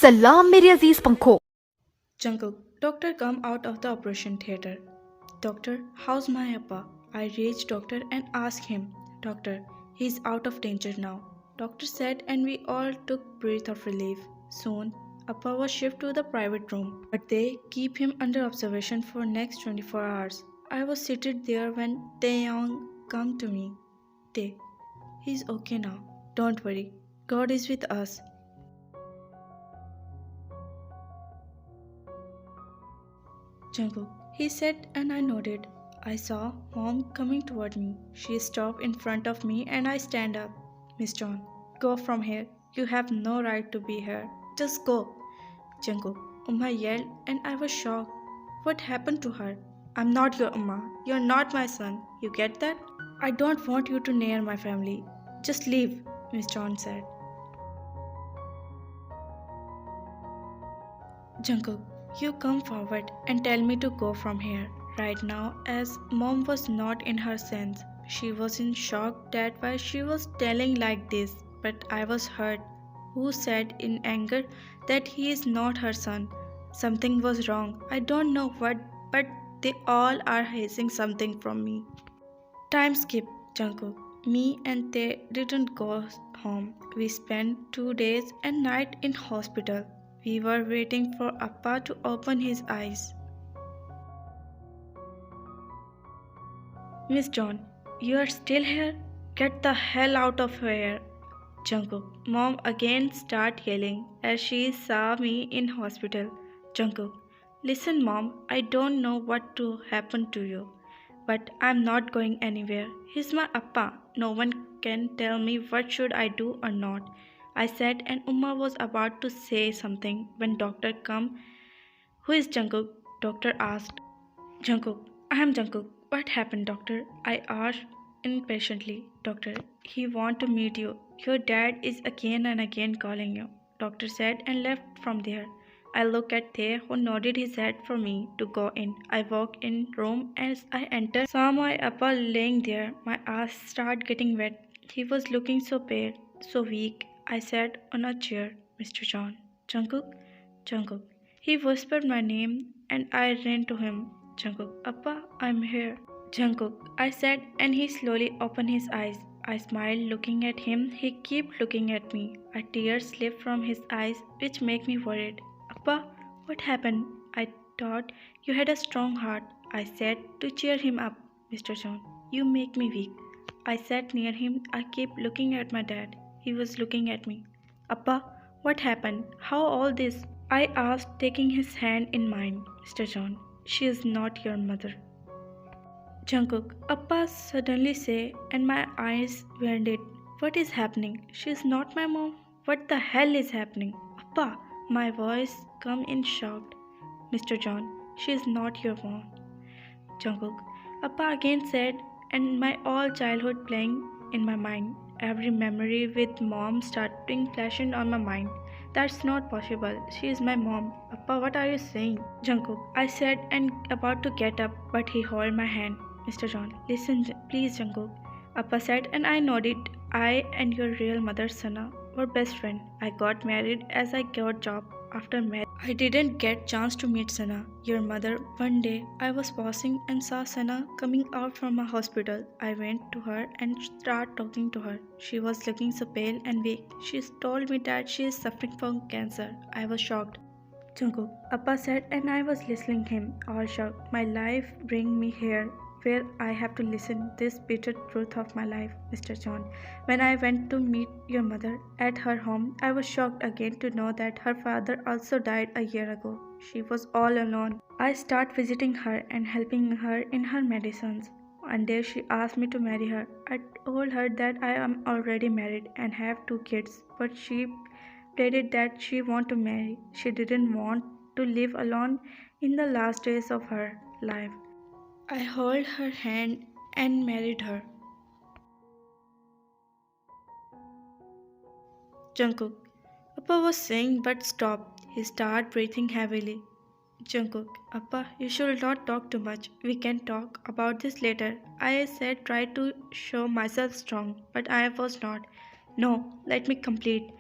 सलाम मेरे अजीज पंखों। Jungkook, doctor come out of the operation theater. Doctor, how's my appa? I reached doctor and asked him. Doctor, he's out of danger now. Doctor said and we all took breath of relief. Soon, appa was shifted to the private room, but they keep him under observation for next 24 hours. I was seated there when Taeyong come to me. Tae, he's okay now. Don't worry. God is with us. Jungkook, he said, and I nodded. I saw mom coming toward me. She stopped in front of me and I stand up. Miss John, go from here. You have no right to be here. Just go. Jungkook, Umma yelled and I was shocked. What happened to her? I'm not your Umma. You're not my son. You get that? I don't want you to near my family. Just leave, Miss John said. Jungkook, you come forward and tell me to go from here right now as mom was not in her sense. She was in shock that why she was telling like this, but I was hurt. Who said in anger that he is not her son? Something was wrong. I don't know what, but they all are hiding something from me. Time skip, Jungkook. Me and they didn't go home. We spent 2 days and night in hospital. We were waiting for Appa to open his eyes. Miss John, you are still here? Get the hell out of here. Jungkook. Mom again start yelling as she saw me in hospital. Jungkook. Listen mom, I don't know what to happen to you. But I'm not going anywhere. He's my appa. No one can tell me what should I do or not. I said and Umma was about to say something when doctor come. Who is Jungkook? Doctor asked. Jungkook. I am Jungkook. What happened, doctor? I asked impatiently. Doctor, he want to meet you. Your dad is again and again calling you. Doctor said and left from there. I looked at Thay who nodded his head for me to go in. I walked in room as I entered saw my appa laying there. My eyes started getting wet. He was looking so pale, so weak. I sat on a chair. Mr. John. Jungkook? Jungkook. He whispered my name and I ran to him. Jungkook, Appa, I'm here. Jungkook, I said, and he slowly opened his eyes. I smiled looking at him. He kept looking at me. A tear slipped from his eyes, which made me worried. Appa, what happened? I thought you had a strong heart. I said to cheer him up. Mr. John, you make me weak. I sat near him. I kept looking at my dad. He was looking at me. Appa, what happened? How all this? I asked, taking his hand in mine. Mr. John, she is not your mother. Jungkook, Appa suddenly say, and my eyes blinded. What is happening? She is not my mom. What the hell is happening? Appa, my voice come in shocked. Mr. John, she is not your mom. Jungkook, Appa again said, and my all childhood playing in my mind. Every memory with mom starting flashing on my mind. That's not possible. She is my mom. Appa, what are you saying? Jungkook, I said and about to get up, but he held my hand. Mr. John, listen, please, Jungkook. Appa said, and I nodded. I and your real mother, Sana, were best friends. I got married as I got job. After marriage, I didn't get chance to meet Sana, your mother. One day, I was passing and saw Sana coming out from a hospital. I went to her and started talking to her. She was looking so pale and weak. She told me that she is suffering from cancer. I was shocked. Jungkook, Appa said, and I was listening him, all shocked. My life bring me here, where I have to listen this bitter truth of my life, Mr. John. When I went to meet your mother at her home, I was shocked again to know that her father also died a year ago. She was all alone. I started visiting her and helping her in her medicines. One day she asked me to marry her. I told her that I am already married and have 2 kids, but she pleaded that she want to marry. She didn't want to live alone in the last days of her life. I held her hand and married her. Jungkook. Appa was saying but stopped. He started breathing heavily. Jungkook. Appa, you should not talk too much. We can talk about this later. I said try to show myself strong, but I was not. No, let me complete.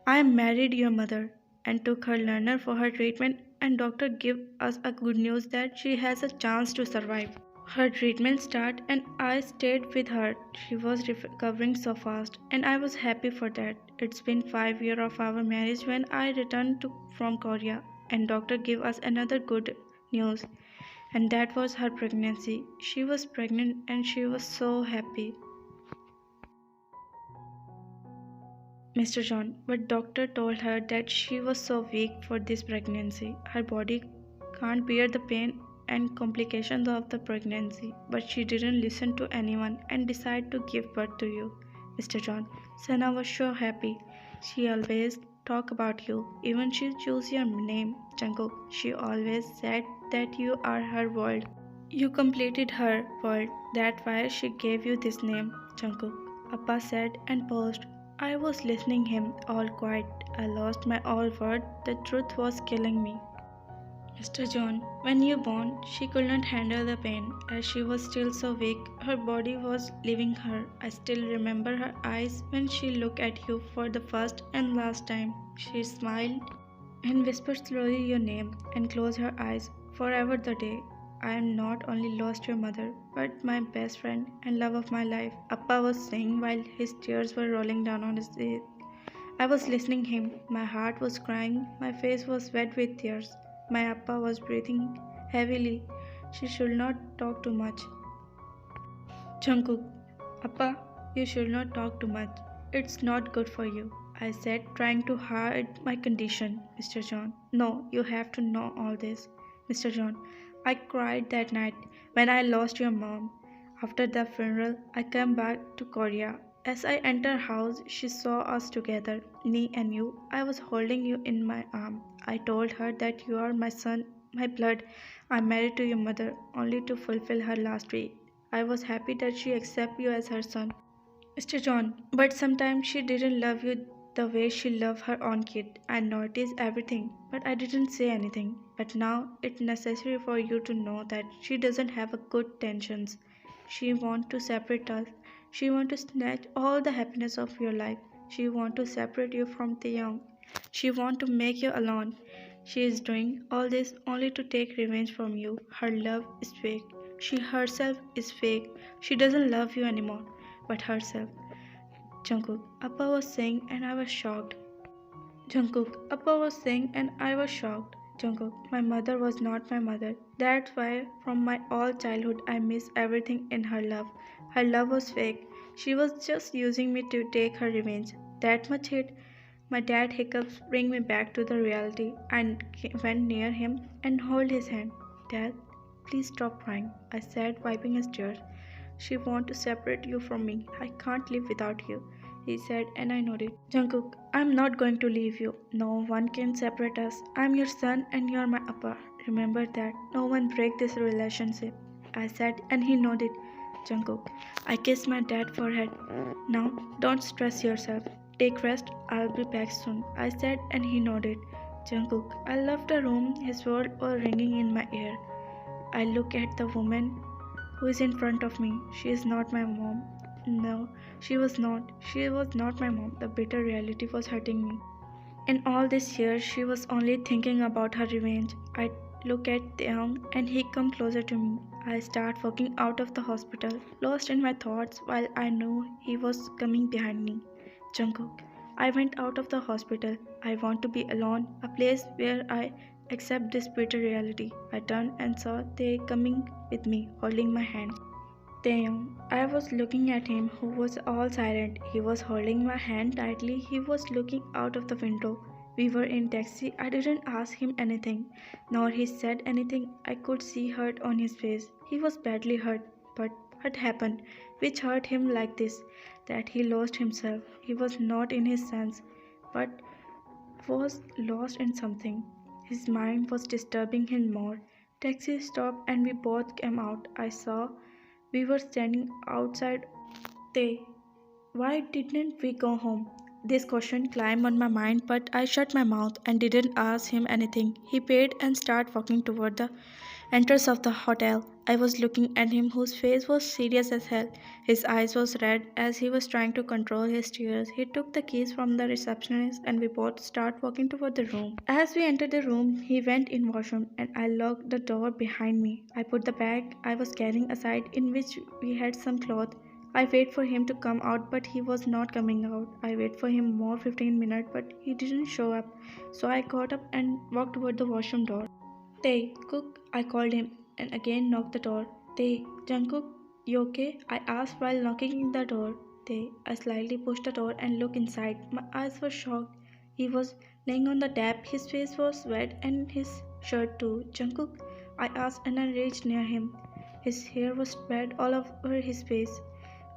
I married your mother and took her learner for her treatment, and doctor gave us a good news that she has a chance to survive. Her treatment started and I stayed with her. She was recovering so fast and I was happy for that. It's been 5 years of our marriage when I returned from Korea and doctor gave us another good news, and that was her pregnancy. She was pregnant and she was so happy. Mr. John, but doctor told her that she was so weak for this pregnancy. Her body can't bear the pain and complications of the pregnancy, but she didn't listen to anyone and decided to give birth to you, Mr. John. Sana was so happy. She always talk about you. Even she chose your name, Jungkook. She always said that you are her world. You completed her world. That's why she gave you this name, Jungkook. Appa said and paused. I was listening him, all quiet. I lost my all word. The truth was killing me. Mr. John, when you born, she could not handle the pain, as she was still so weak. Her body was leaving her. I still remember her eyes when she looked at you for the first and last time. She smiled and whispered slowly your name and closed her eyes. Forever the day. I am not only lost your mother, but my best friend and love of my life, Appa was saying while his tears were rolling down on his face. I was listening him. My heart was crying. My face was wet with tears. My Appa was breathing heavily. She should not talk too much. Jungkook, Appa, you should not talk too much. It's not good for you, I said, trying to hide my condition. Mr. John, no, you have to know all this. Mr. John, I cried that night when I lost your mom. After the funeral, I came back to Korea. As I entered house, she saw us together, me and you. I was holding you in my arm. I told her that you are my son, my blood. I'm married to your mother only to fulfill her last wish. I was happy that she accepted you as her son. Mr. John, but sometimes she didn't love you the way she loved her own kid. I noticed everything, but I didn't say anything. But now it's necessary for you to know that she doesn't have a good tensions. She wants to separate us. She wants to snatch all the happiness of your life. She wants to separate you from the young. She wants to make you alone. She is doing all this only to take revenge from you. Her love is fake. She herself is fake. She doesn't love you anymore, but herself. Jungkook, Appa was saying and I was shocked. Jungkook, Appa was saying and I was shocked. Jungkook, my mother was not my mother. That's why from my all childhood I miss everything in her love. Her love was fake. She was just using me to take her revenge. That much hit. My dad hiccups bring me back to the reality and went near him and hold his hand. Dad, please stop crying, I said, wiping his tears. She wants to separate you from me. I can't live without you, he said, and I nodded. Jungkook, I'm not going to leave you. No one can separate us. I'm your son and you're my Appa. Remember that. No one break this relationship, I said, and he nodded. Jungkook, I kissed my dad's forehead. Now, don't stress yourself. Take rest. I'll be back soon, I said, and he nodded. Jungkook, I left the room. His words were ringing in my ear. I look at the woman who is in front of me. She is not my mom. No, she was not. She was not my mom. The bitter reality was hurting me. In all this years, she was only thinking about her revenge. I look at Taeyoung and he come closer to me. I start walking out of the hospital, lost in my thoughts while I knew he was coming behind me. Jungkook, I went out of the hospital. I want to be alone, a place where I accept this bitter reality. I turned and saw Tae coming with me, holding my hand. Taeyong, I was looking at him, who was all silent. He was holding my hand tightly. He was looking out of the window. We were in taxi. I didn't ask him anything, nor he said anything. I could see hurt on his face. He was badly hurt, but what happened, which hurt him like this, that he lost himself. He was not in his sense, but was lost in something. His mind was disturbing him more. Taxi stopped and we both came out. I saw we were standing outside. They, why didn't we go home? This question climbed on my mind, but I shut my mouth and didn't ask him anything. He paid and started walking toward the entrance of the hotel. I was looking at him, whose face was serious as hell. His eyes was red as he was trying to control his tears. He took the keys from the receptionist and we both started walking toward the room. As we entered the room, he went in washroom and I locked the door behind me. I put the bag I was carrying aside, in which we had some cloth. I waited for him to come out, but he was not coming out. I waited for him more 15 minutes, but he didn't show up. So I got up and walked toward the washroom door. Taekook, I called him and again knocked the door. Jungkook, you okay? I asked while knocking the door. I slightly pushed the door and looked inside. My eyes were shocked. He was laying on the tap. His face was wet and his shirt too. Jungkook, I asked and I reached near him. His hair was spread all over his face,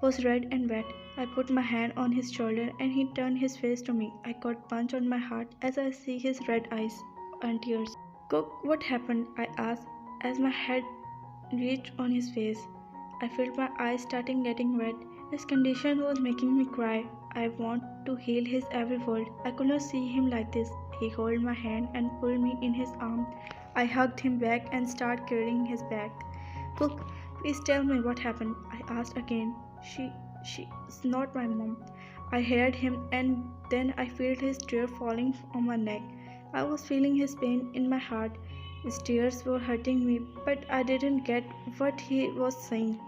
was red and wet. I put my hand on his shoulder and he turned his face to me. I got punch on my heart as I see his red eyes and tears. Cook, what happened? I asked as my head reached on his face. I felt my eyes starting getting wet. His condition was making me cry. I want to heal his every word. I could not see him like this. He held my hand and pulled me in his arm. I hugged him back and started carrying his back. Cook, please tell me what happened. I asked again. She's not my mom. I heard him and then I felt his tear falling on my neck. I was feeling his pain in my heart. His tears were hurting me, but I didn't get what he was saying.